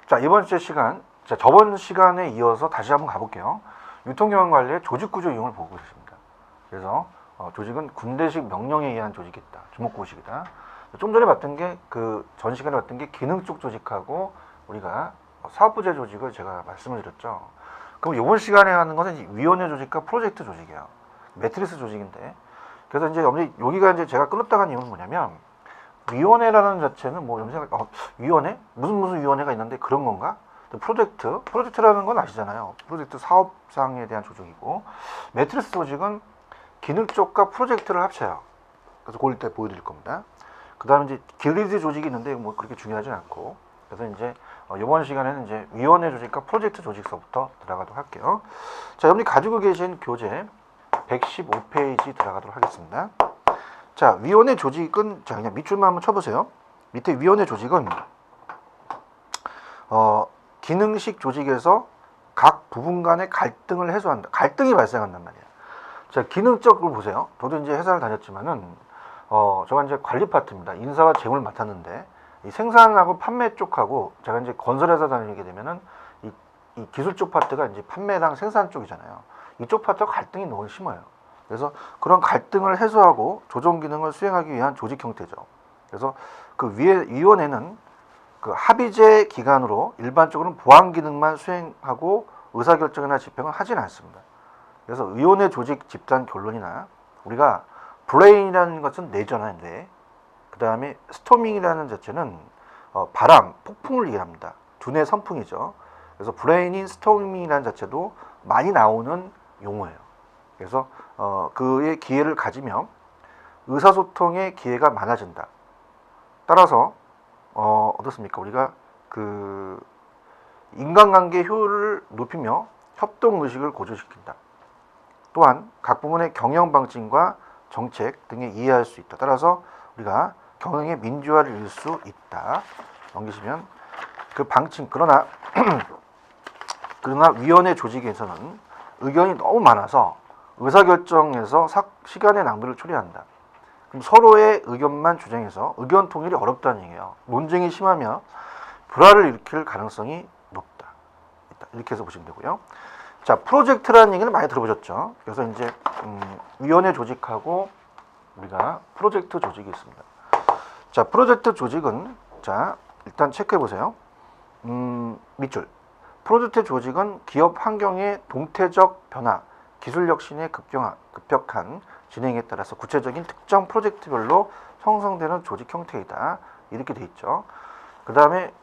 자, 이번 주 시간, 자, 저번 시간에 이어서 다시 한번 가볼게요. 유통기관 관리의 조직구조 이용을 보고 있습니다. 그래서 조직은 군대식 명령에 의한 조직이 있다. 주목구식이다. 좀 전에 봤던 게 전 시간에 봤던 게 기능 쪽 조직하고 우리가 사업부제 조직을 제가 말씀을 드렸죠. 그럼 이번 시간에 하는 것은 위원회 조직과 프로젝트 조직이에요. 매트리스 조직인데. 그래서 이제 여기가 이제 제가 끊었다 간 이유는 뭐냐면 위원회라는 자체는 뭐 염색 위원회 무슨 위원회가 있는데 그런 건가? 프로젝트라는 건 아시잖아요. 프로젝트 사업상에 대한 조직이고 매트리스 조직은 기능 쪽과 프로젝트를 합쳐요. 그래서 그걸 때 보여드릴 겁니다. 그 다음에 이제 길리드 조직이 있는데 뭐 그렇게 중요하진 않고 그래서 이제 이번 시간에는 이제 위원회 조직과 프로젝트 조직서부터 들어가도록 할게요. 자, 여러분이 가지고 계신 교재 115페이지 들어가도록 하겠습니다. 자, 위원회 조직은 자 그냥 밑줄만 한번 쳐보세요. 밑에 위원회 조직은 기능식 조직에서 각 부분 간의 갈등을 해소한다. 갈등이 발생한단 말이에요. 자, 기능적으로 보세요. 저도 이제 회사를 다녔지만은 제가 이제 관리 파트입니다. 인사와 재무를 맡았는데 이 생산하고 판매 쪽하고 제가 이제 건설회사 다니게 되면은 이 기술 쪽 파트가 이제 판매랑 생산 쪽이잖아요. 이쪽 파트가 갈등이 너무 심해요. 그래서 그런 갈등을 해소하고 조정 기능을 수행하기 위한 조직 형태죠. 그래서 그 위원회는 그 합의제 기관으로 일반적으로는 보안 기능만 수행하고 의사결정이나 집행을 하진 않습니다. 그래서 위원회 조직 집단 결론이나 우리가 브레인이라는 것은 뇌잖아요, 뇌. 그 다음에 스토밍이라는 자체는 바람, 폭풍을 얘기합니다. 두뇌 선풍이죠. 그래서 브레인인 스토밍이라는 자체도 많이 나오는 용어예요. 그래서 그의 기회를 가지면 의사소통의 기회가 많아진다. 따라서 어떻습니까? 우리가 그 인간관계 효율을 높이며 협동의식을 고조시킨다. 또한 각 부문의 경영 방침과 정책 등에 이해할 수 있다. 따라서 우리가 경영의 민주화를 이룰 수 있다. 넘기시면 그 방침 그러나 위원회 조직에서는 의견이 너무 많아서 의사결정에서 시간의 낭비를 초래한다. 그럼 서로의 의견만 주장해서 의견 통일이 어렵다는 얘기예요. 논쟁이 심하면 불화를 일으킬 가능성이 높다. 이렇게 해서 보시면 되고요. 자, 프로젝트라는 얘기는 많이 들어보셨죠. 그래서 이제 위원회 조직하고 우리가 프로젝트 조직이 있습니다. 자, 프로젝트 조직은 자 일단 체크해 보세요. 밑줄. 프로젝트 조직은 기업 환경의 동태적 변화, 기술 혁신의 급격한 진행에 따라서 구체적인 특정 프로젝트별로 형성되는 조직 형태이다. 이렇게 돼 있죠. 그 다음에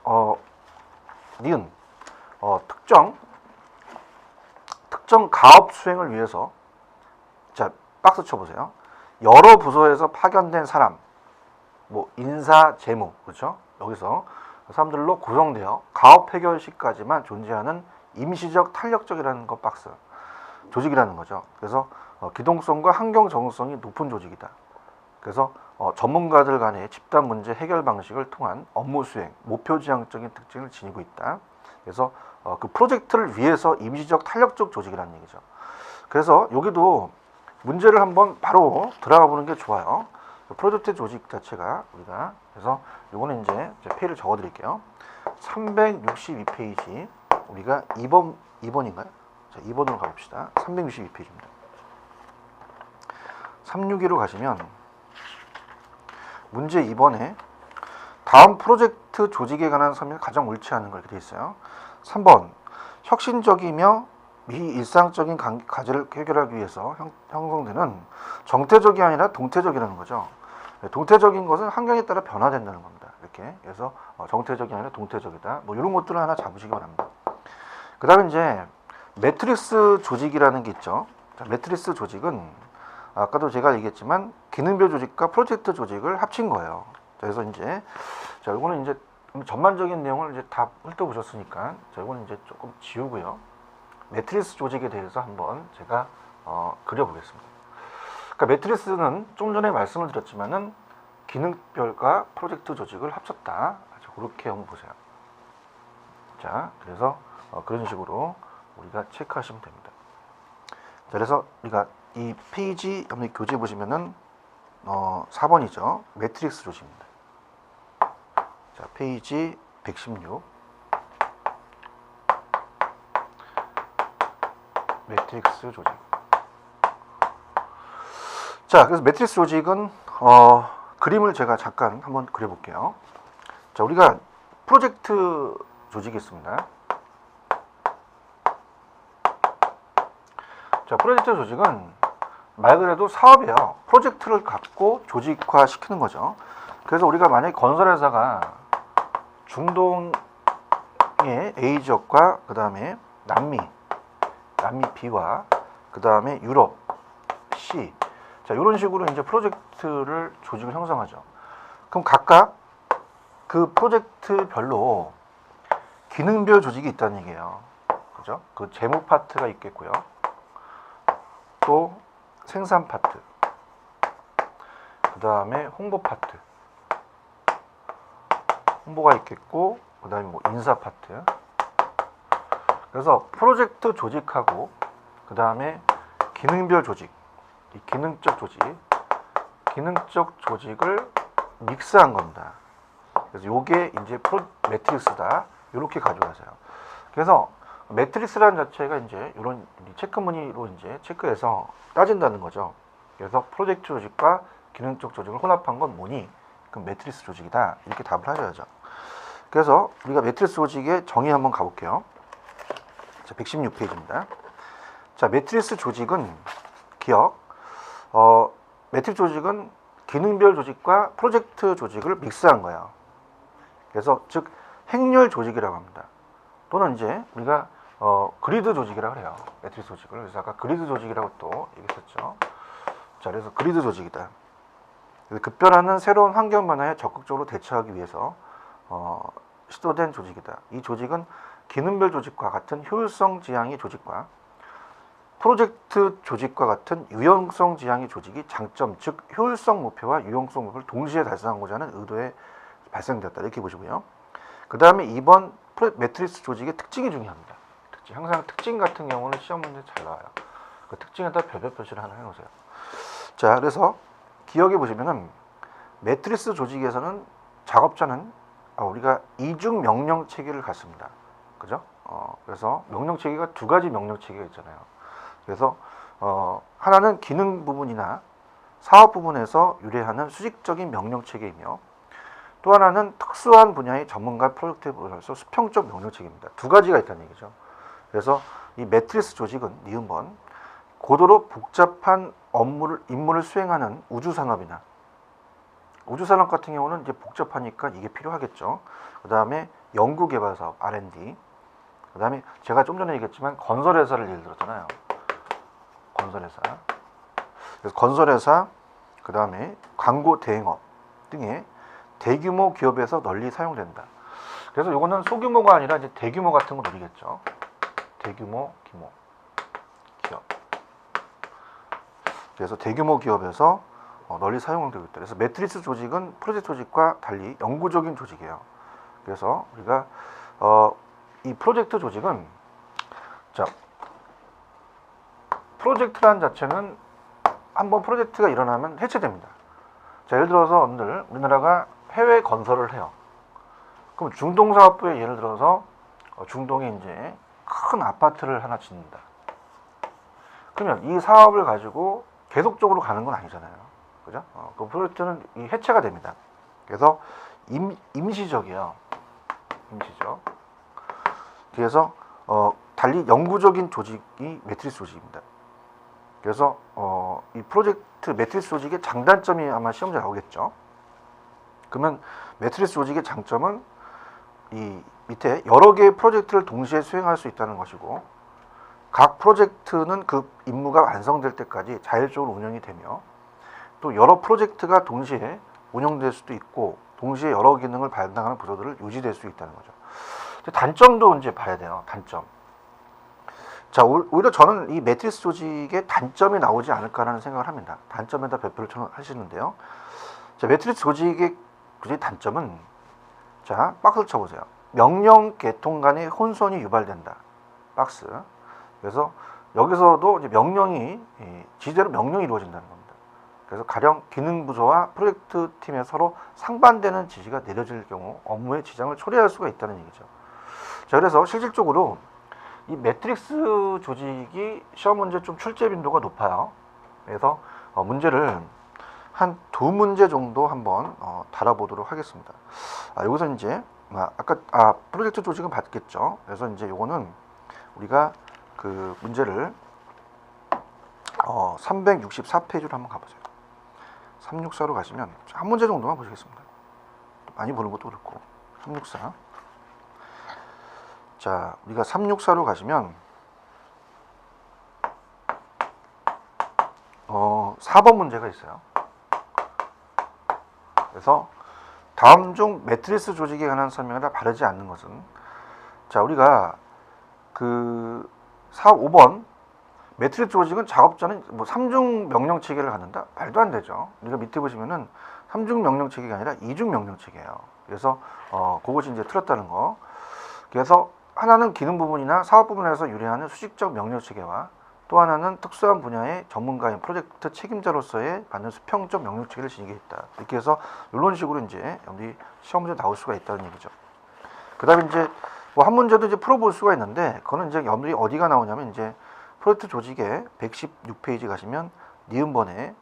니은 특정 가업 수행을 위해서 자 박스 쳐보세요. 여러 부서에서 파견된 사람, 뭐 인사, 재무, 그렇죠? 여기서 사람들로 구성되어 가업 해결 시까지만 존재하는 임시적 탄력적이라는 것 박스 조직이라는 거죠. 그래서 기동성과 환경 적응성이 높은 조직이다. 그래서 전문가들 간의 집단 문제 해결 방식을 통한 업무 수행, 목표 지향적인 특징을 지니고 있다. 그래서 그 프로젝트를 위해서 임시적 탄력적 조직이라는 얘기죠. 그래서 여기도 문제를 한번 바로 들어가 보는 게 좋아요. 프로젝트 조직 자체가 우리가 그래서 요거는 이제 페이지를 적어 드릴게요. 362페이지 우리가 2번인가요? 자, 2번으로 가봅시다. 362페이지입니다. 362로 가시면 문제 2번에 다음 프로젝트 조직에 관한 설명이 가장 옳지 않은 걸 이렇게 되어 있어요. 3번 혁신적이며 미일상적인 과제를 해결하기 위해서 형성되는 정태적이 아니라 동태적이라는 거죠. 동태적인 것은 환경에 따라 변화된다는 겁니다. 이렇게 그래서 정태적이 아니라 동태적이다. 뭐 이런 것들을 하나 잡으시기 바랍니다. 그 다음에 이제 매트리스 조직이라는 게 있죠. 자, 매트리스 조직은 아까도 제가 얘기했지만 기능별 조직과 프로젝트 조직을 합친 거예요. 그래서 이제 자 이거는 이제 전반적인 내용을 이제 다 훑어보셨으니까 자 이거는 이제 조금 지우고요. 매트리스 조직에 대해서 한번 제가 그려보겠습니다. 그러니까 매트리스는 좀 전에 말씀을 드렸지만은 기능별과 프로젝트 조직을 합쳤다. 그렇게 한번 보세요. 자, 그래서 그런 식으로 우리가 체크하시면 됩니다. 자, 그래서 우리가 이 페이지 옆에 교재 보시면은 4번이죠. 매트릭스 조직입니다. 자, 페이지 116. 매트릭스 조직. 자, 그래서 매트릭스 조직은 그림을 제가 잠깐 한번 그려볼게요. 자, 우리가 프로젝트 조직이 있습니다. 자, 프로젝트 조직은 말 그대로 사업이에요. 프로젝트를 갖고 조직화 시키는 거죠. 그래서 우리가 만약에 건설회사가 중동의 A 지역과 그 다음에 남미 B와 그 다음에 유럽 C, 자, 이런 식으로 이제 프로젝트를 조직을 형성하죠. 그럼 각각 그 프로젝트별로 기능별 조직이 있다는 얘기예요. 그죠? 그 재무 파트가 있겠고요. 또 생산 파트, 그 다음에 홍보 파트, 홍보가 있겠고, 그 다음에 뭐 인사 파트. 그래서 프로젝트 조직하고 그 다음에 기능별 조직, 이 기능적 조직을 믹스한 겁니다. 그래서 요게 이제 매트릭스다, 이렇게 가져가세요. 그래서 매트릭스라는 자체가 이제 이런 체크무늬로 이제 체크해서 따진다는 거죠. 그래서 프로젝트 조직과 기능적 조직을 혼합한 건 뭐니? 그럼 매트릭스 조직이다, 이렇게 답을 하셔야죠. 그래서 우리가 매트릭스 조직의 정의 한번 가볼게요. 자, 116페이지입니다. 자, 매트릭스 조직은 매트릭스 조직은 기능별 조직과 프로젝트 조직을 믹스한 거예요. 그래서 즉 행렬 조직이라고 합니다. 또는 이제 우리가 그리드 조직이라고 해요. 매트릭스 조직을. 그래서 아까 그리드 조직이라고 또 얘기했었죠. 자, 그래서 그리드 조직이다. 급변하는 새로운 환경 변화에 적극적으로 대처하기 위해서 시도된 조직이다. 이 조직은 기능별 조직과 같은 효율성 지향의 조직과 프로젝트 조직과 같은 유형성 지향의 조직이 장점, 즉 효율성 목표와 유형성 목표를 동시에 달성하고자 하는 의도에 발생되었다, 이렇게 보시고요. 그 다음에 2번 매트릭스 조직의 특징이 중요합니다. 항상 특징 같은 경우는 시험 문제 잘 나와요. 그 특징에다 별별 표시를 하나 해놓으세요. 자, 그래서 기억해 보시면은 매트릭스 조직에서는 작업자는 우리가 이중 명령 체계를 갖습니다. 그죠? 그래서 명령 체계가 두 가지 명령 체계가 있잖아요. 그래서 하나는 기능 부분이나 사업 부분에서 유래하는 수직적인 명령 체계이며, 또 하나는 특수한 분야의 전문가 프로젝트에 보여서 수평적 명령 체계입니다. 두 가지가 있다는 얘기죠. 그래서 이 매트릭스 조직은 니은번 고도로 복잡한 임무를 수행하는 우주산업이나 우주산업 같은 경우는 이제 복잡하니까 이게 필요하겠죠. 그 다음에 연구개발사업 R&D, 그 다음에 제가 좀 전에 얘기했지만 건설회사를 예를 들었잖아요. 그래서 건설회사, 그 다음에 광고 대행업 등의 대규모 기업에서 널리 사용된다. 그래서 이거는 소규모가 아니라 이제 대규모 같은 거 노리겠죠. 대규모 기업. 그래서 대규모 기업에서 널리 사용되고 있다. 그래서 매트릭스 조직은 프로젝트 조직과 달리 영구적인 조직이에요. 그래서 우리가 이 프로젝트 조직은, 자, 프로젝트란 자체는 한번 프로젝트가 일어나면 해체됩니다. 자, 예를 들어서 오늘 우리나라가 해외 건설을 해요. 그럼 중동사업부에 예를 들어서 중동에 이제 큰 아파트를 하나 짓는다. 그러면 이 사업을 가지고 계속적으로 가는 건 아니잖아요. 그죠? 그 프로젝트는 이 해체가 됩니다. 그래서 임시적이에요. 임시적. 그래서 달리 영구적인 조직이 매트릭스 조직입니다. 그래서 이 프로젝트 매트릭스 조직의 장단점이 아마 시험지에 나오겠죠. 그러면 매트릭스 조직의 장점은 이 밑에 여러 개의 프로젝트를 동시에 수행할 수 있다는 것이고, 각 프로젝트는 그 임무가 완성될 때까지 자율적으로 운영이 되며, 또 여러 프로젝트가 동시에 운영될 수도 있고 동시에 여러 기능을 담당하는 부서들을 유지될 수 있다는 거죠. 단점도 이제 봐야 돼요. 단점. 자, 오히려 저는 이 매트릭스 조직의 단점이 나오지 않을까라는 생각을 합니다. 단점에다 별표를 하시는데요. 자, 매트릭스 조직의 단점은, 자, 박스를 쳐보세요. 명령 계통 간의 혼선이 유발된다. 박스. 그래서 여기서도 이제 지대로 명령이 이루어진다는 겁니다. 그래서 가령 기능 부서와 프로젝트 팀에 서로 상반되는 지시가 내려질 경우 업무에 지장을 초래할 수가 있다는 얘기죠. 자, 그래서 실질적으로 이 매트릭스 조직이 시험 문제 좀 출제 빈도가 높아요. 그래서 문제를 한 두 문제 정도 한번 달아보도록 하겠습니다. 여기서 이제 아까 프로젝트 조직은 봤겠죠. 그래서 이제 요거는 우리가 그 문제를 364페이지로 한번 가보세요. 364로 가시면 한 문제 정도만 보시겠습니다. 많이 보는 것도 그렇고 364. 자, 우리가 364로 가시면 4번 문제가 있어요. 그래서 다음 중 매트리스 조직에 관한 설명을 다 바르지 않는 것은, 자, 우리가 그 5번 매트리스 조직은 작업자는 뭐 3중 명령 체계를 갖는다? 말도 안 되죠. 우리가 밑에 보시면은 3중 명령 체계가 아니라 2중 명령 체계예요. 그래서 그것이 이제 틀렸다는 거. 그래서 하나는 기능 부분이나 사업 부분에서 유래하는 수직적 명령 체계와 또 하나는 특수한 분야의 전문가인 프로젝트 책임자로서의 받는 수평적 명령 체계를 지니게 있다. 이렇게 해서 이런 식으로 이제 여러분들이 시험 문제 나올 수가 있다는 얘기죠. 그다음에 이제 뭐 한 문제도 이제 풀어볼 수가 있는데, 그거는 이제 여러분들이 어디가 나오냐면 이제 프로젝트 조직에 116페이지 가시면 니은번에,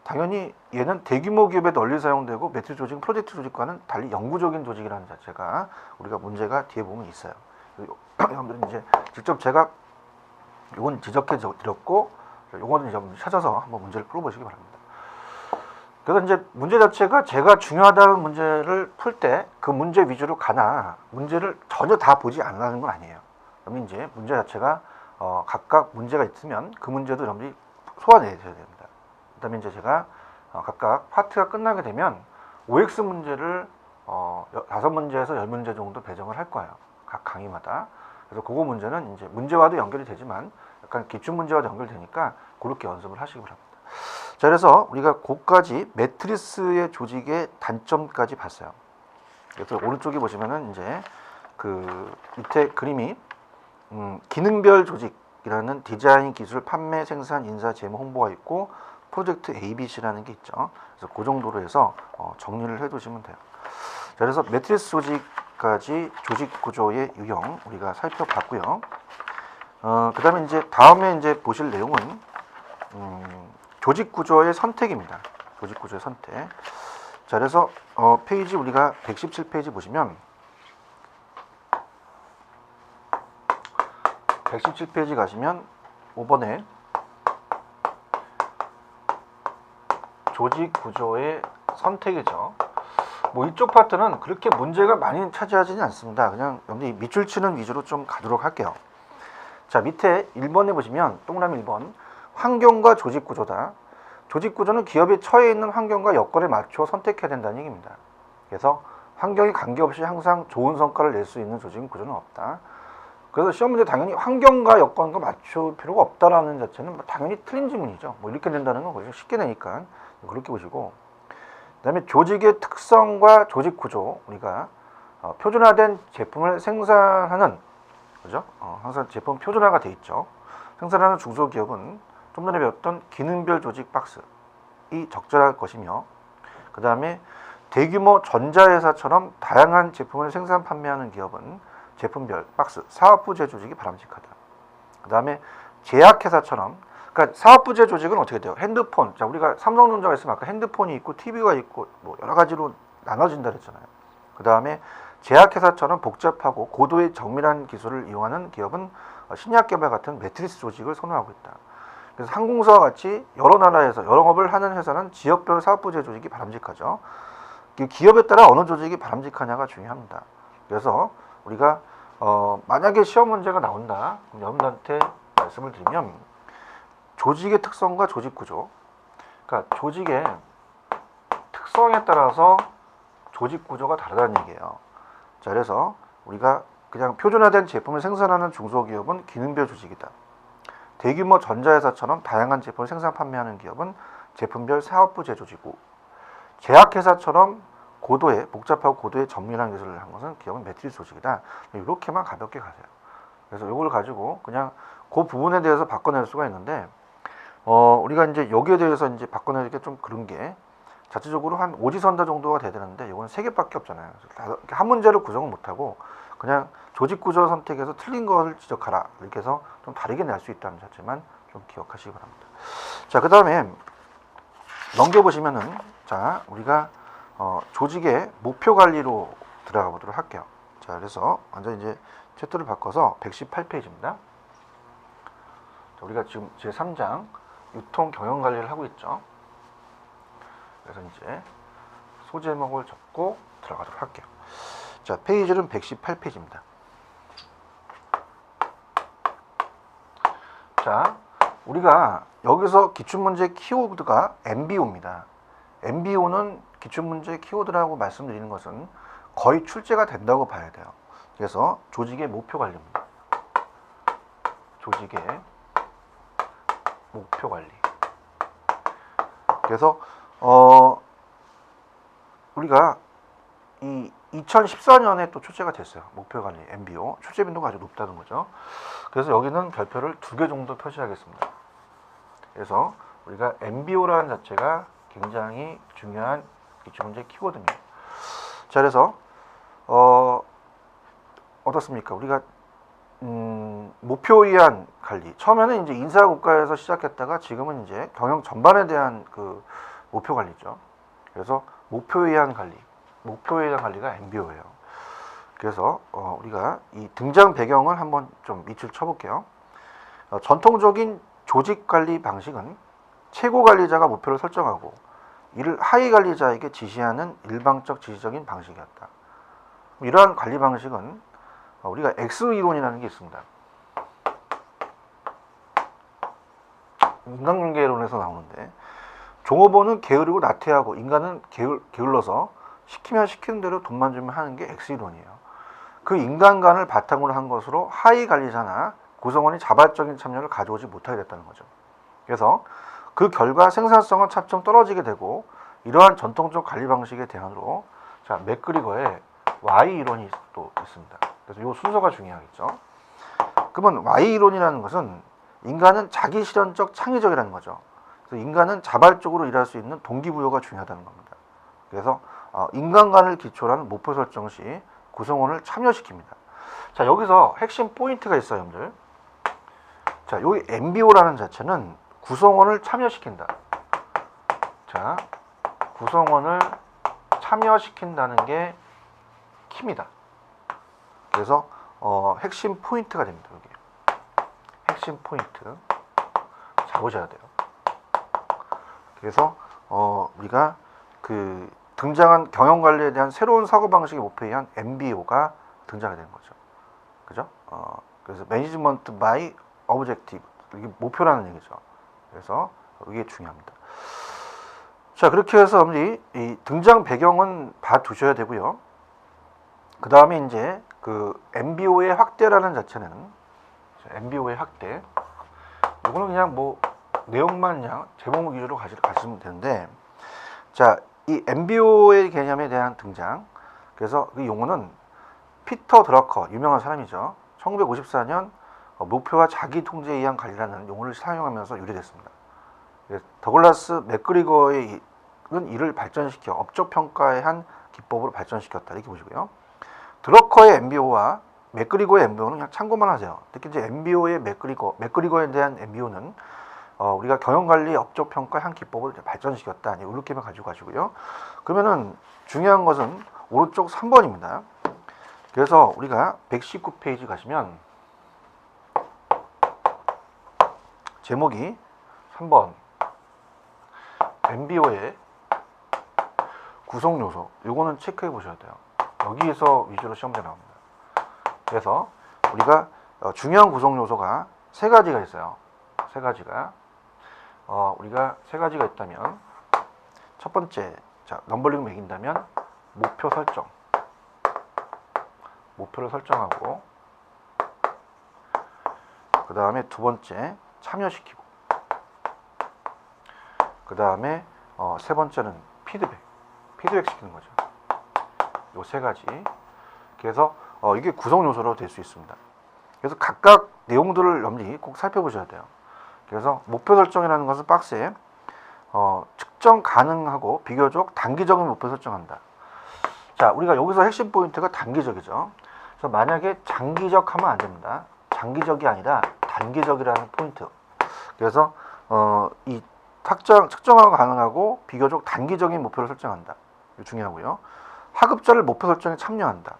당연히 얘는 대규모 기업에 널리 사용되고 매트리스 조직은 프로젝트 조직과는 달리 영구적인 조직이라는 자체가 우리가 문제가 뒤에 보면 있어요. 여러분들은 이제 직접 제가 이건 지적해 드렸고, 이거는 이제 찾아서 한번 문제를 풀어보시기 바랍니다. 그래서 이제 문제 자체가 제가 중요하다는 문제를 풀 때 그 문제 위주로 가나 문제를 전혀 다 보지 않으라는 건 아니에요. 그러면 이제 문제 자체가 각각 문제가 있으면 그 문제도 여러분들이 소화내셔야 됩니다. 그다음에 이제 제가 각각 파트가 끝나게 되면 OX 문제를 5문제에서 10문제 정도 배정을 할 거예요. 각 강의마다. 그래서 그거 문제는 이제 문제와도 연결이 되지만 약간 기출 문제와도 연결되니까 그렇게 연습을 하시기 바랍니다. 자, 그래서 우리가 그까지 매트리스의 조직의 단점까지 봤어요. 그래서 오른쪽에 보시면은 이제 그 밑에 그림이 기능별 조직이라는 디자인, 기술, 판매, 생산, 인사, 재무, 홍보가 있고 프로젝트 ABC라는 게 있죠. 그래서 그 정도로 해서 정리를 해두시면 돼요. 자, 그래서 매트리스 조직까지 조직 구조의 유형 우리가 살펴봤고요. 그 다음에 이제 다음에 이제 보실 내용은 조직 구조의 선택입니다. 조직 구조의 선택. 자, 그래서 페이지 우리가 117페이지 보시면 117페이지 가시면 5번에 조직 구조의 선택이죠. 뭐 이쪽 파트는 그렇게 문제가 많이 차지하지는 않습니다. 그냥 여러분들이 밑줄 치는 위주로 좀 가도록 할게요. 자, 밑에 1번에 보시면 동그라미 1번 환경과 조직 구조다. 조직 구조는 기업이 처해 있는 환경과 여건에 맞춰 선택해야 된다는 얘기입니다. 그래서 환경에 관계없이 항상 좋은 성과를 낼 수 있는 조직 구조는 없다. 그래서 시험 문제 당연히 환경과 여건과 맞출 필요가 없다라는 자체는 당연히 틀린 질문이죠. 뭐 이렇게 된다는 건 쉽게 내니까 그렇게 보시고, 그다음에 조직의 특성과 조직 구조, 우리가 표준화된 제품을 생산하는, 그죠? 항상 제품 표준화가 돼 있죠. 생산하는 중소기업은 좀 전에 배웠던 기능별 조직 박스이 적절할 것이며, 그 다음에 대규모 전자회사처럼 다양한 제품을 생산 판매하는 기업은 제품별 박스, 사업부재 조직이 바람직하다. 그 다음에 제약회사처럼, 그러니까 사업부재 조직은 어떻게 돼요? 핸드폰, 자, 우리가 삼성전자가 있으면 아까 핸드폰이 있고 TV가 있고 뭐 여러 가지로 나눠진다 그랬잖아요. 그 다음에 제약회사처럼 복잡하고 고도의 정밀한 기술을 이용하는 기업은 신약개발 같은 매트리스 조직을 선호하고 있다. 그래서 항공사와 같이 여러 나라에서 영업을 하는 회사는 지역별 사업부재 조직이 바람직하죠. 기업에 따라 어느 조직이 바람직하냐가 중요합니다. 그래서 우리가 만약에 시험 문제가 나온다, 그럼 여러분들한테 말씀을 드리면 조직의 특성과 조직 구조, 그러니까 조직의 특성에 따라서 조직 구조가 다르다는 얘기예요. 자, 그래서 우리가 그냥 표준화된 제품을 생산하는 중소기업은 기능별 조직이다. 대규모 전자회사처럼 다양한 제품을 생산 판매하는 기업은 제품별 사업부재 조직이고, 제약회사처럼 복잡하고 고도의 정밀한 기술을 한 것은 기업은 매트리스 조직이다. 이렇게만 가볍게 가세요. 그래서 이걸 가지고 그냥 그 부분에 대해서 바꿔낼 수가 있는데, 우리가 이제 여기에 대해서 이제 바꿔내기 좀 그런 게 자체적으로 한 오지선다 정도가 돼야 되는데 이건 3개밖에 없잖아요. 한 문제를 구성을 못하고 그냥 조직 구조 선택에서 틀린 것을 지적하라. 이렇게 해서 좀 다르게 낼 수 있다는 자체만 좀 기억하시기 바랍니다. 자, 그 다음에 넘겨보시면은, 자, 우리가 조직의 목표 관리로 들어가 보도록 할게요. 자, 그래서 완전 이제 챕터를 바꿔서 118페이지입니다. 우리가 지금 제3장 유통 경영 관리를 하고 있죠. 그래서 이제 소제목을 적고 들어가도록 할게요. 자, 페이지는 118페이지입니다. 자, 우리가 여기서 기출문제 키워드가 MBO입니다. MBO는 기출문제 키워드라고 말씀드리는 것은 거의 출제가 된다고 봐야 돼요. 그래서 조직의 목표 관리입니다. 조직의 목표 관리. 그래서 우리가 이 2014년에 또 출제가 됐어요. 목표 관리 MBO. 출제 빈도가 아주 높다는 거죠. 그래서 여기는 별표를 2개 정도 표시하겠습니다. 그래서 우리가 MBO라는 자체가 굉장히 중요한 기출문제 키워드입니다. 자, 그래서 어떻습니까? 우리가 목표에 의한 관리. 처음에는 이제 인사국가에서 시작했다가 지금은 이제 경영 전반에 대한 그 목표 관리죠. 그래서 목표에 의한 관리, 목표에 대한 관리가 MBO예요. 그래서 우리가 이 등장 배경을 한번 좀 밑줄 쳐볼게요. 전통적인 조직 관리 방식은 최고 관리자가 목표를 설정하고 이를 하위 관리자에게 지시하는 일방적 지시적인 방식이었다. 이러한 관리 방식은 우리가 X 이론이라는 게 있습니다. 인간관계론에서 나오는데, 종업원은 게으르고 나태하고 인간은 게을러서 시키면 시키는 대로 돈만 주면 하는 게 X 이론이에요. 그 인간관을 바탕으로 한 것으로 하위 관리자나 구성원이 자발적인 참여를 가져오지 못하게 됐다는 거죠. 그래서 그 결과 생산성은 차츰 떨어지게 되고, 이러한 전통적 관리 방식의 대안으로 자, 맥그리거의 Y 이론이 또 있습니다. 그래서 이 순서가 중요하겠죠. 그러면 Y 이론이라는 것은 인간은 자기 실현적 창의적이라는 거죠. 그래서 인간은 자발적으로 일할 수 있는 동기부여가 중요하다는 겁니다. 그래서 인간관을 기초로 하는 목표 설정 시 구성원을 참여시킵니다. 자, 여기서 핵심 포인트가 있어요, 여러분들. 자, 여기 MBO라는 자체는 구성원을 참여시킨다. 자, 구성원을 참여시킨다는 게 키입니다. 그래서 핵심 포인트가 됩니다. 여기 핵심 포인트 잡으셔야 돼요. 그래서 우리가 그 등장한 경영 관리에 대한 새로운 사고 방식의 목표에 의한 MBO가 등장하게 되는 거죠. 그죠? 그래서 매니지먼트 바이 오브젝티브, 이게 목표라는 얘기죠. 그래서 이게 중요합니다. 자, 그렇게 해서 우리 이 등장 배경은 봐두셔야 되고요. 그 다음에 이제 그 MBO의 확대라는 자체는, MBO의 확대, 이거는 그냥 뭐 내용만 그냥 제목 위주로 가시면 되는데, 자, 이 MBO의 개념에 대한 등장. 그래서 그 용어는 피터 드러커, 유명한 사람이죠. 1954년 목표와 자기 통제에 의한 관리라는 용어를 사용하면서 유래됐습니다. 더글라스 맥그리거의 이를 발전시켜 업적 평가의 한 기법으로 발전시켰다, 이렇게 보시고요. 드러커의 MBO와 맥그리거의 MBO는 그냥 참고만 하세요. 특히 이제 MBO의 맥그리거에 대한 MBO는 우리가 경영관리 업적평가 한 기법을 발전시켰다, 이렇게만 가지고 가시고요. 그러면은 중요한 것은 오른쪽 3번입니다. 그래서 우리가 119페이지 가시면 제목이 3번 MBO의 구성 요소, 요거는 체크해 보셔야 돼요. 여기에서 위주로 시험제 나옵니다. 그래서 우리가 중요한 구성 요소가 세 가지가 있어요. 세 가지가 우리가 세 가지가 있다면, 첫 번째, 자, 넘버링 매긴다면 목표 설정, 목표를 설정하고, 그 다음에 두 번째 참여시키고, 그 다음에 세 번째는 피드백 시키는 거죠. 요 세 가지. 그래서 이게 구성 요소로 될 수 있습니다. 그래서 각각 내용들을 염리 꼭 살펴보셔야 돼요. 그래서 목표 설정이라는 것은 박스에 측정 가능하고 비교적 단기적인 목표 설정한다. 자, 우리가 여기서 핵심 포인트가 단기적이죠. 그래서 만약에 장기적 하면 안 됩니다. 장기적이 아니라 단기적이라는 포인트. 그래서 이 측정화가 가능하고 비교적 단기적인 목표를 설정한다. 이거 중요하고요. 하급자를 목표 설정에 참여한다.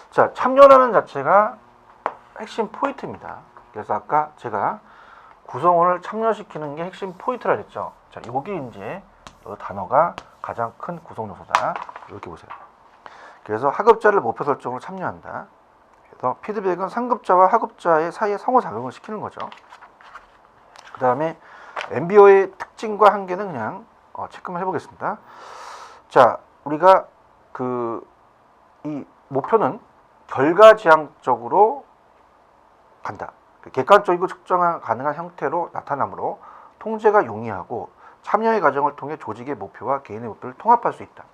자, 참여라는 자체가 핵심 포인트입니다. 그래서 아까 제가 구성원을 참여시키는 게 핵심 포인트라 했죠. 자, 여기 이제 이 단어가 가장 큰 구성 요소다. 이렇게 보세요. 그래서 하급자를 목표 설정으로 참여한다. 그래서 피드백은 상급자와 하급자의 사이에 상호작용을 시키는 거죠. 그 다음에 MBO의 특징과 한계는 그냥 체크만 해보겠습니다. 자, 우리가 이 목표는 결과지향적으로 간다. 객관적이고 측정 가능한 형태로 나타나므로 통제가 용이하고 참여의 과정을 통해 조직의 목표와 개인의 목표를 통합할 수 있다.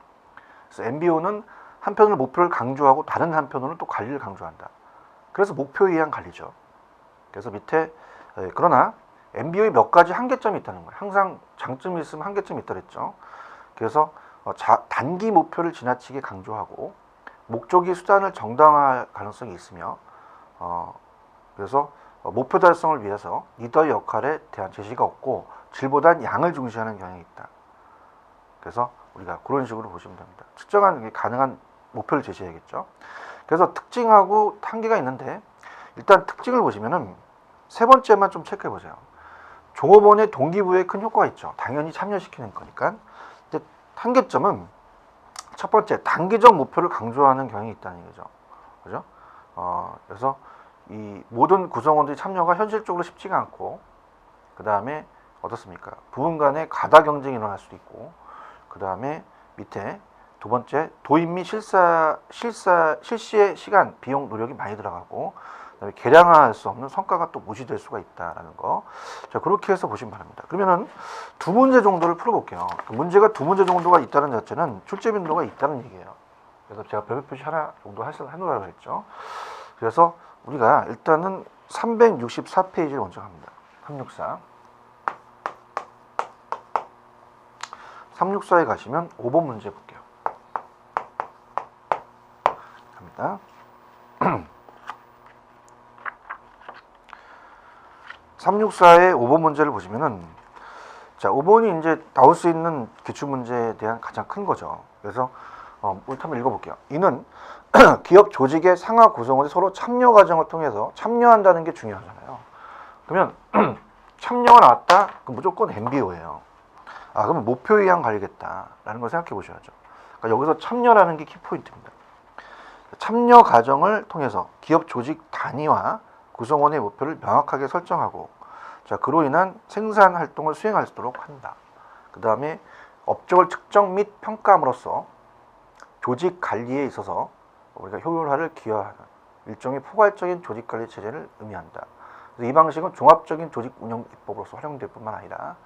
그래서 MBO는 한편으로 목표를 강조하고 다른 한편으로는 또 관리를 강조한다. 그래서 목표에 의한 관리죠. 그래서 밑에 그러나 MBO에 몇 가지 한계점이 있다는 거예요. 항상 장점이 있으면 한계점이 있다 그랬죠. 그래서 단기 목표를 지나치게 강조하고 목적이 수단을 정당화할 가능성이 있으며 그래서 목표 달성을 위해서 리더의 역할에 대한 제시가 없고 질보단 양을 중시하는 경향이 있다. 그래서 우리가 그런 식으로 보시면 됩니다. 측정하는 가능한 목표를 제시해야겠죠. 그래서 특징하고 한계가 있는데 일단 특징을 보시면은 세 번째만 좀 체크해 보세요. 종업원의 동기부여에 큰 효과가 있죠. 당연히 참여시키는 거니까. 근데 한계점은 첫 번째 단기적 목표를 강조하는 경향이 있다는 얘기죠. 그죠? 그래서 이 모든 구성원들이 참여가 현실적으로 쉽지가 않고 그 다음에 어떻습니까? 부분 간의 가다 경쟁이 일어날 수도 있고 그 다음에 밑에 두 번째 도입 및 실시의 시간, 비용, 노력이 많이 들어가고 그다음에 계량화할 수 없는 성과가 또 무시될 수가 있다라는 거. 자, 그렇게 해서 보시면 바랍니다. 그러면은 두 문제 정도를 풀어볼게요. 문제가 두 문제 정도가 있다는 자체는 출제 빈도가 있다는 얘기예요. 그래서 제가 별표 표시 하나 정도 해놓으라고 했죠. 그래서 우리가 일단은 364페이지를 먼저 갑니다. 364에 가시면 5번 문제 볼게요. 갑니다. 364의 5번 문제를 보시면은 자, 5번이 이제 나올 수 있는 기출문제에 대한 가장 큰 거죠. 그래서 우리 한번 읽어볼게요. 이는 기업 조직의 상하 구성원이 서로 참여 과정을 통해서 참여한다는 게 중요하잖아요. 그러면 참여가 나왔다? 그럼 무조건 MBO예요. 그러면 목표에 의한 관리겠다라는 걸 생각해 보셔야죠. 그러니까 여기서 참여라는 게 키포인트입니다. 참여 과정을 통해서 기업 조직 단위와 구성원의 목표를 명확하게 설정하고 자, 그로 인한 생산 활동을 수행할 수 있도록 한다. 그 다음에 업적을 측정 및 평가함으로써 조직 관리에 있어서 우리가 효율화를 기여하는 일종의 포괄적인 조직 관리 체제를 의미한다. 그래서 이 방식은 종합적인 조직 운영 기법으로서 활용될 뿐만 아니라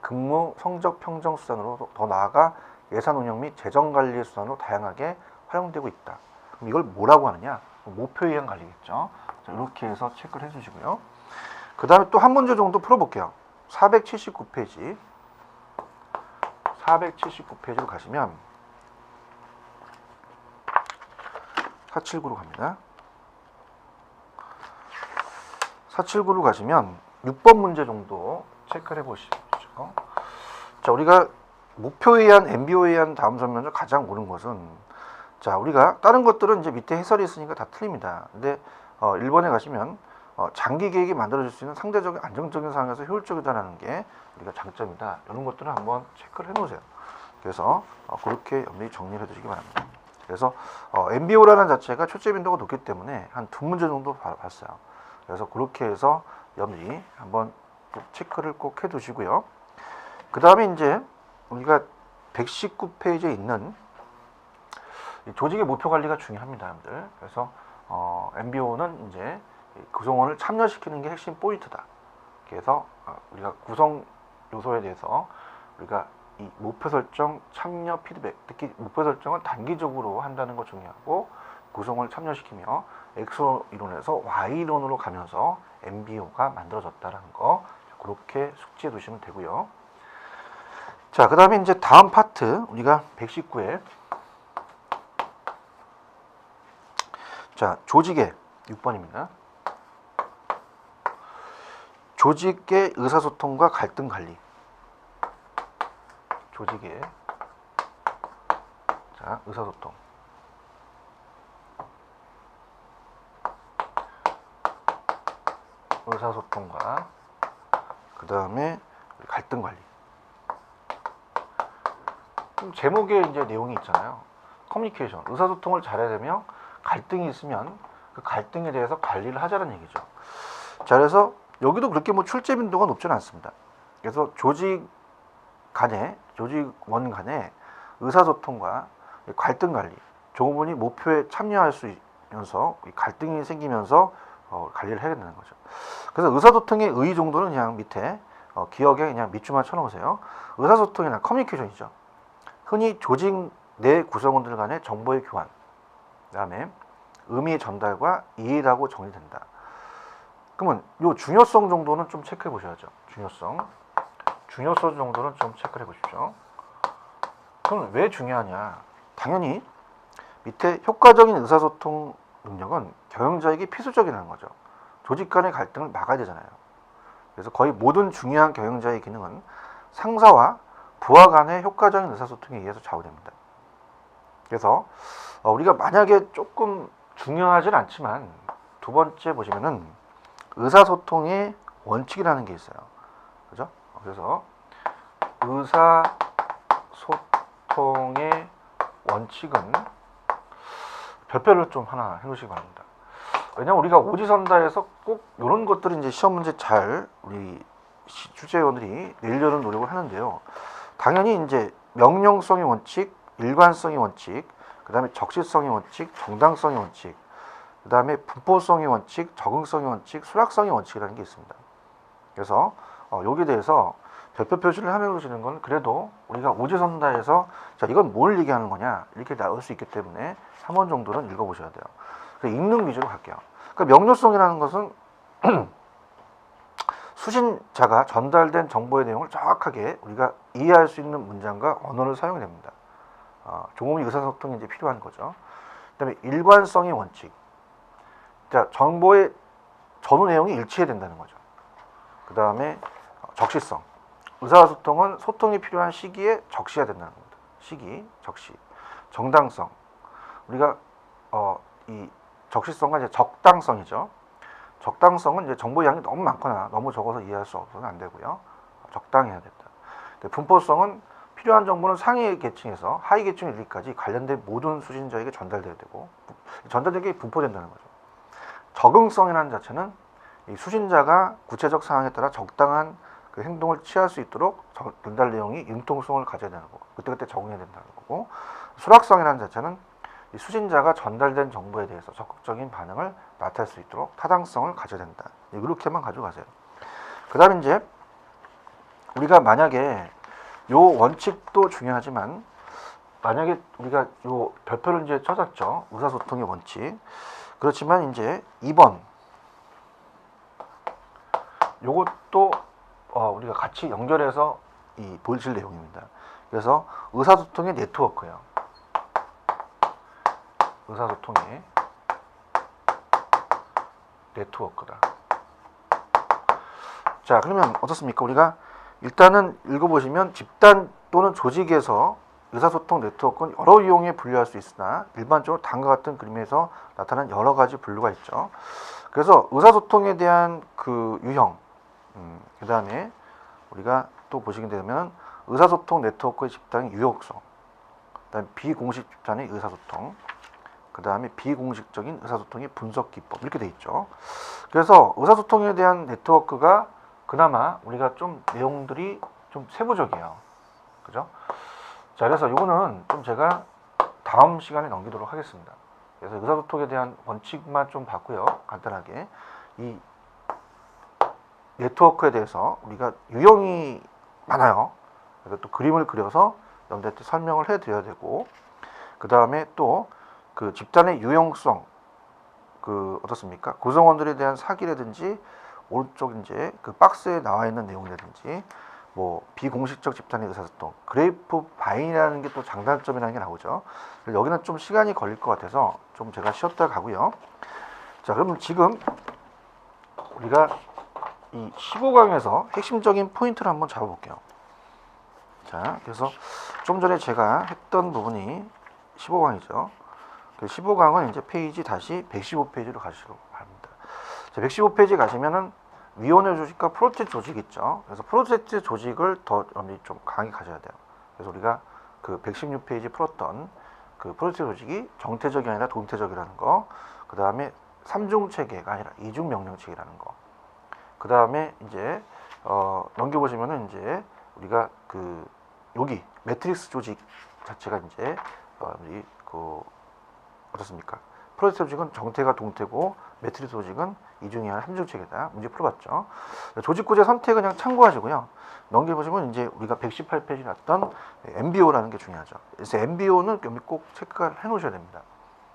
근무 성적 평정 수단으로 더 나아가 예산 운영 및 재정 관리의 수단으로 다양하게 활용되고 있다. 그럼 이걸 뭐라고 하느냐? 목표에 의한 관리겠죠. 자, 이렇게 해서 체크를 해주시고요. 그 다음에 또 한 문제 정도 풀어볼게요. 479페이지. 479페이지로 가시면 479로 갑니다. 479로 가시면 6번 문제 정도 체크를 해보시죠. 자, 우리가 목표에 의한 MBO에 의한 다음 설명에서 가장 옳은 것은 자, 우리가 다른 것들은 이제 밑에 해설이 있으니까 다 틀립니다. 근데 1번에 가시면 장기 계획이 만들어질 수 있는 상대적인 안정적인 상황에서 효율적이다라는 게 우리가 장점이다. 이런 것들은 한번 체크를 해놓으세요. 그래서 그렇게 염두에 정리를 해두시기 바랍니다. 그래서 MBO라는 자체가 출제 빈도가 높기 때문에 한 두 문제 정도 봤어요. 그래서 그렇게 해서 염두에 한번 체크를 꼭 해두시고요. 그 다음에 이제 우리가 119페이지에 있는 조직의 목표 관리가 중요합니다, 여러분들. 그래서 MBO는 이제 구성원을 참여시키는 게 핵심 포인트다. 그래서 우리가 구성 요소에 대해서 우리가 이 목표 설정, 참여, 피드백, 특히 목표 설정은 단기적으로 한다는 거 중요하고 구성원을 참여시키며 X 이론에서 Y 이론으로 가면서 MBO가 만들어졌다는 거 그렇게 숙지해 두시면 되고요. 자, 그 다음에 이제 다음 파트 우리가 119에 자, 조직의 6번입니다. 조직의 의사소통과 갈등 관리. 조직의 자, 의사소통. 의사소통과 그 다음에 갈등 관리. 제목에 이제 내용이 있잖아요. 커뮤니케이션. 의사소통을 잘해야 되며 갈등이 있으면 그 갈등에 대해서 관리를 하자는 얘기죠. 자, 그래서 여기도 그렇게 뭐 출제 빈도가 높지는 않습니다. 그래서 조직원 간의 의사소통과 갈등 관리, 종업원이 목표에 참여할 수 있으면서 갈등이 생기면서 관리를 해야 되는 거죠. 그래서 의사소통의 의 정도는 그냥 밑에 기억에 그냥 밑줄만 쳐놓으세요. 의사소통이나 커뮤니케이션이죠. 흔히 조직 내 구성원들 간의 정보의 교환, 그 다음에 의미 전달과 이해라고 정리된다. 그러면 이 중요성 정도는 좀 체크해 보셔야죠. 중요성 정도는 좀 체크해 보십시오. 그럼 왜 중요하냐? 당연히 밑에 효과적인 의사소통 능력은 경영자에게 필수적이라는 거죠. 조직 간의 갈등을 막아야 되잖아요. 그래서 거의 모든 중요한 경영자의 기능은 상사와 부하 간의 효과적인 의사소통에 의해서 좌우됩니다. 그래서 우리가 만약에 조금 중요하진 않지만 두 번째 보시면은 의사소통의 원칙이라는 게 있어요. 그죠? 그래서 의사소통의 원칙은 별표를 좀 하나 해놓으시기 바랍니다. 왜냐면 우리가 오지선다에서 꼭 이런 것들을 이제 시험 문제 잘 우리 출제위원들이 내려는 노력을 하는데요. 당연히 이제 명령성의 원칙, 일관성의 원칙, 그 다음에 적시성의 원칙, 정당성의 원칙, 그 다음에 분포성의 원칙, 적응성의 원칙, 수락성의 원칙이라는 게 있습니다. 그래서 여기에 대해서 별표 표시를 해놓으시는 건 그래도 우리가 오지선다에서 자 이건 뭘 얘기하는 거냐 이렇게 나올 수 있기 때문에 한 번 정도는 읽어보셔야 돼요. 읽는 위주로 갈게요. 그러니까 명료성이라는 것은 수신자가 전달된 정보의 내용을 정확하게 우리가 이해할 수 있는 문장과 언어를 사용해야 됩니다. 종업원 의사소통이 이제 필요한 거죠. 그다음에 일관성의 원칙. 자, 정보의 전후 내용이 일치해야 된다는 거죠. 그 다음에 적시성. 의사소통은 소통이 필요한 시기에 적시해야 된다는 겁니다. 시기, 적시. 정당성. 우리가 이 적시성과 이제 적당성이죠. 적당성은 이제 정보 양이 너무 많거나 너무 적어서 이해할 수 없어서는 안 되고요. 적당해야 된다. 분포성은 필요한 정보는 상위 계층에서 하위 계층 이르기까지 관련된 모든 수신자에게 전달돼야 되고 전달되게 분포된다는 거죠. 적응성이라는 자체는 이 수신자가 구체적 상황에 따라 적당한 그 행동을 취할 수 있도록 전달 내용이 융통성을 가져야 되는 거고 그때그때 적응해야 된다는 거고 수락성이라는 자체는 이 수신자가 전달된 정보에 대해서 적극적인 반응을 나타낼 수 있도록 타당성을 가져야 된다. 이렇게만 가져가세요. 그 다음에 이제 우리가 만약에 요 원칙도 중요하지만 만약에 우리가 요 별표를 이제 찾았죠. 의사소통의 원칙. 그렇지만 이제 2번 요것도 우리가 같이 연결해서 보실 내용입니다. 그래서 의사소통의 네트워크예요. 의사소통의 네트워크다. 자, 그러면 어떻습니까? 우리가 일단은 읽어보시면 집단 또는 조직에서 의사소통 네트워크는 여러 유형에 분류할 수 있으나 일반적으로 다음과 같은 그림에서 나타난 여러 가지 분류가 있죠. 그래서 의사소통에 대한 그 유형, 그 다음에 우리가 또 보시게 되면 의사소통 네트워크의 집단의 유효성, 그 다음에 비공식 집단의 의사소통, 그 다음에 비공식적인 의사소통의 분석 기법 이렇게 돼 있죠. 그래서 의사소통에 대한 네트워크가 그나마 우리가 좀 내용들이 좀 세부적이에요. 그죠? 자, 그래서 이거는 좀 제가 다음 시간에 넘기도록 하겠습니다. 그래서 의사소통에 대한 원칙만 좀 봤고요. 간단하게 이 네트워크에 대해서 우리가 유형이 많아요. 그래서 또 그림을 그려서 여러분들한테 설명을 해드려야 되고 그 다음에 또 그 집단의 유형성 그 어떻습니까? 구성원들에 대한 사기라든지 오른쪽 이제 그 박스에 나와 있는 내용이라든지 뭐 비공식적 집단의 의사소통, 그레이프 바인이라는 게 또 장단점이라는 게 나오죠. 여기는 좀 시간이 걸릴 것 같아서 좀 제가 쉬었다 가고요. 자, 그럼 지금 우리가 이 15강에서 핵심적인 포인트를 한번 잡아볼게요. 자, 그래서 좀 전에 제가 했던 부분이 15강이죠. 그 15강은 이제 페이지 다시 115페이지로 가시려고 합니다. 자, 115페이지 가시면은 위원회 조직과 프로젝트 조직 있죠. 그래서 프로젝트 조직을 더 여러분들이 좀 강하게 가져야 돼요. 그래서 우리가 그 116페이지 풀었던 그 프로젝트 조직이 정태적이 아니라 동태적이라는 거, 그 다음에 3중 체계가 아니라 2중 명령 체계라는 거, 그 다음에 이제 넘겨보시면은 이제 우리가 그 여기 매트릭스 조직 자체가 이제 그 어떻습니까? 프로젝트 조직은 정태가 동태고 매트릭스 조직은 이중이 아니라 삼중 체계다. 문제 풀어봤죠. 조직 구제 선택은 그냥 참고하시고요. 넘겨보시면 이제 우리가 118페이지 났던 MBO라는 게 중요하죠. 그래서 MBO는 꼭 체크를 해놓으셔야 됩니다.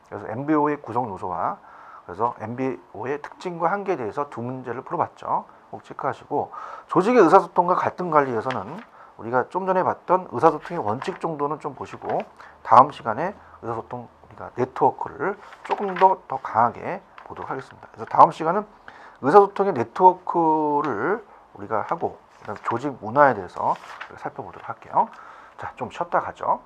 그래서 MBO의 구성 요소와 그래서 MBO의 특징과 한계에 대해서 두 문제를 풀어봤죠. 꼭 체크하시고 조직의 의사소통과 갈등 관리에서는 우리가 좀 전에 봤던 의사소통의 원칙 정도는 좀 보시고 다음 시간에 의사소통 우리가 네트워크를 조금 더 강하게 보도록 하겠습니다. 그래서 다음 시간은 의사소통의 네트워크를 우리가 하고 그다음 조직 문화에 대해서 살펴보도록 할게요. 자, 좀 쉬었다 가죠.